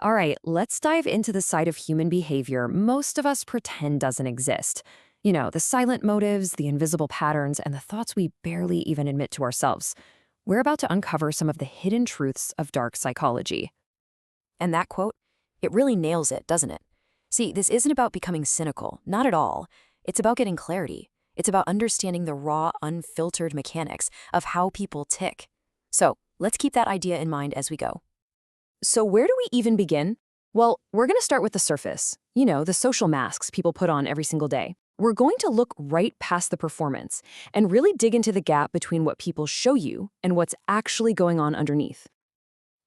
All right, let's dive into the side of human behavior most of us pretend doesn't exist. You know, the silent motives, the invisible patterns, and the thoughts we barely even admit to ourselves. We're about to uncover some of the hidden truths of dark psychology. And that quote, it really nails it, doesn't it? See, this isn't about becoming cynical, not at all. It's about getting clarity. It's about understanding the raw, unfiltered mechanics of how people tick. So let's keep that idea in mind as we go. So, where do we even begin? Well, we're going to start with the surface. You know, the social masks people put on every single day. We're going to look right past the performance and really dig into the gap between what people show you and what's actually going on underneath.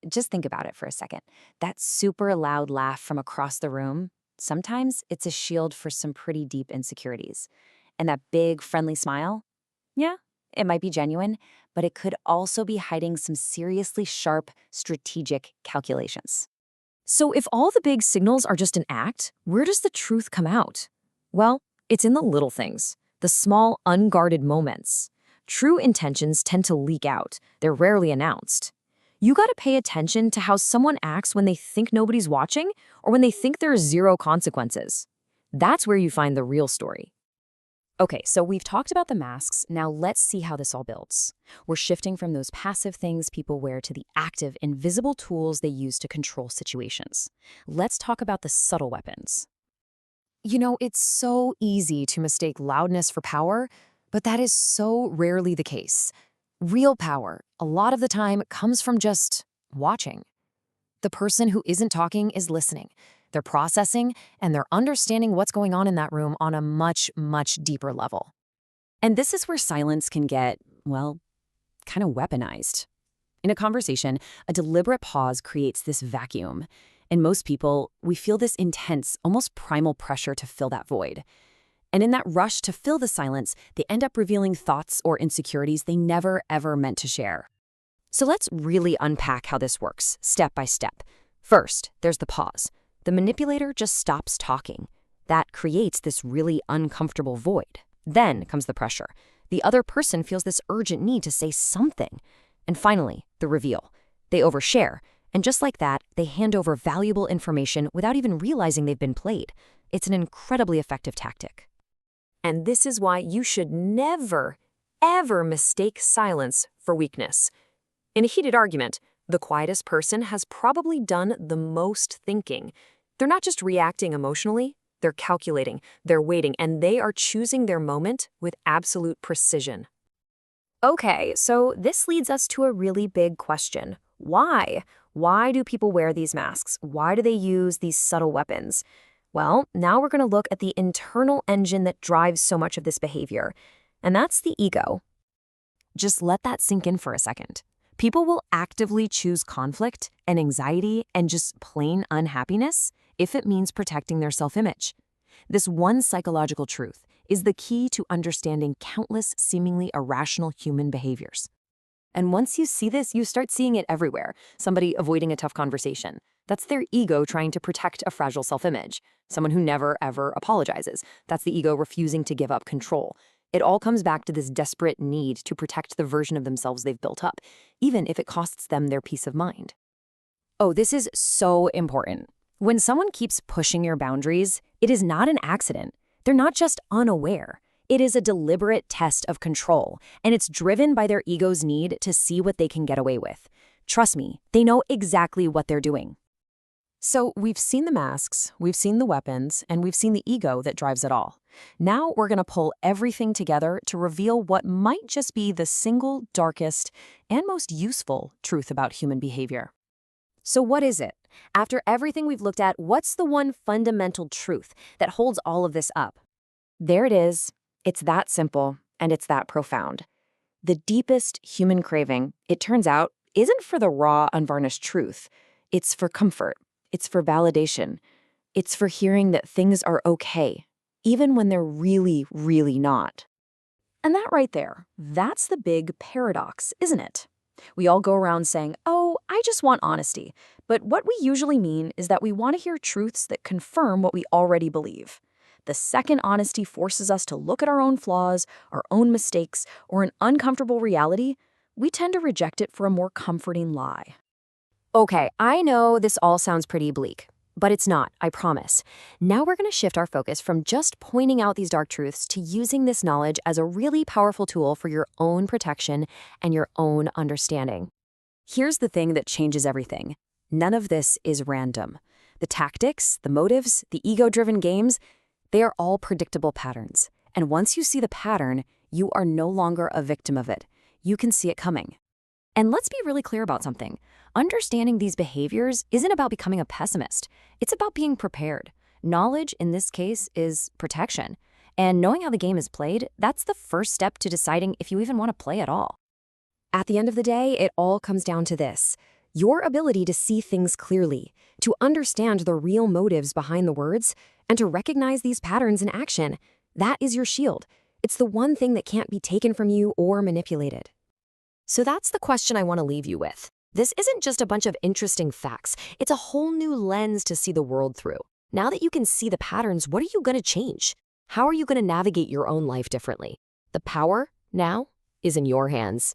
Just think about it for a second. That super loud laugh from across the room, sometimes it's a shield for some pretty deep insecurities. And that big, friendly smile, yeah, it might be genuine, but it could also be hiding some seriously sharp, strategic calculations. So, if all the big signals are just an act, where does the truth come out? Well, it's in the little things, the small, unguarded moments. True intentions tend to leak out. They're rarely announced. You gotta pay attention to how someone acts when they think nobody's watching or when they think there's zero consequences. That's where you find the real story. Okay, so we've talked about the masks. Now let's see how this all builds. We're shifting from those passive things people wear to the active, invisible tools they use to control situations. Let's talk about the subtle weapons. You know, it's so easy to mistake loudness for power, but that is so rarely the case. Real power, a lot of the time, comes from just watching. The person who isn't talking is listening. They're processing, and they're understanding what's going on in that room on a much, much deeper level. And this is where silence can get, well, kind of weaponized. In a conversation, a deliberate pause creates this vacuum. And most people, we feel this intense, almost primal pressure to fill that void. And in that rush to fill the silence, they end up revealing thoughts or insecurities they never, ever meant to share. So let's really unpack how this works, step by step. First, there's the pause. The manipulator just stops talking. That creates this really uncomfortable void. Then comes the pressure. The other person feels this urgent need to say something. And finally, the reveal. They overshare. And just like that, they hand over valuable information without even realizing they've been played. It's an incredibly effective tactic. And this is why you should never, ever mistake silence for weakness. In a heated argument, the quietest person has probably done the most thinking. They're not just reacting emotionally, they're calculating, they're waiting, and they are choosing their moment with absolute precision. Okay, so this leads us to a really big question. Why? Why do people wear these masks? Why do they use these subtle weapons? Well, now we're going to look at the internal engine that drives so much of this behavior, and that's the ego. Just let that sink in for a second. People will actively choose conflict and anxiety and just plain unhappiness if it means protecting their self-image. This one psychological truth is the key to understanding countless seemingly irrational human behaviors. And once you see this, you start seeing it everywhere. Somebody avoiding a tough conversation. That's their ego trying to protect a fragile self-image. Someone who never, ever apologizes. That's the ego refusing to give up control. It all comes back to this desperate need to protect the version of themselves they've built up, even if it costs them their peace of mind. Oh, this is so important. When someone keeps pushing your boundaries, it is not an accident. They're not just unaware. It is a deliberate test of control, and it's driven by their ego's need to see what they can get away with. Trust me, they know exactly what they're doing. So we've seen the masks, we've seen the weapons, and we've seen the ego that drives it all. Now we're going to pull everything together to reveal what might just be the single darkest and most useful truth about human behavior. So what is it? After everything we've looked at, what's the one fundamental truth that holds all of this up? There it is. It's that simple, and it's that profound. The deepest human craving, it turns out, isn't for the raw, unvarnished truth. It's for comfort. It's for validation. It's for hearing that things are okay, even when they're really, really not. And that right there, that's the big paradox, isn't it? We all go around saying, oh, I just want honesty. But what we usually mean is that we want to hear truths that confirm what we already believe. The second honesty forces us to look at our own flaws, our own mistakes, or an uncomfortable reality, we tend to reject it for a more comforting lie. Okay, I know this all sounds pretty bleak, but it's not, I promise. Now we're going to shift our focus from just pointing out these dark truths to using this knowledge as a really powerful tool for your own protection and your own understanding. Here's the thing that changes everything. None of this is random. The tactics, the motives, the ego-driven games, they are all predictable patterns. And once you see the pattern, you are no longer a victim of it. You can see it coming. And let's be really clear about something. Understanding these behaviors isn't about becoming a pessimist. It's about being prepared. Knowledge, in this case, is protection. And knowing how the game is played, that's the first step to deciding if you even want to play at all. At the end of the day, it all comes down to this: your ability to see things clearly, to understand the real motives behind the words, and to recognize these patterns in action. That is your shield. It's the one thing that can't be taken from you or manipulated. So that's the question I want to leave you with. This isn't just a bunch of interesting facts. It's a whole new lens to see the world through. Now that you can see the patterns, what are you going to change? How are you going to navigate your own life differently? The power, now, is in your hands.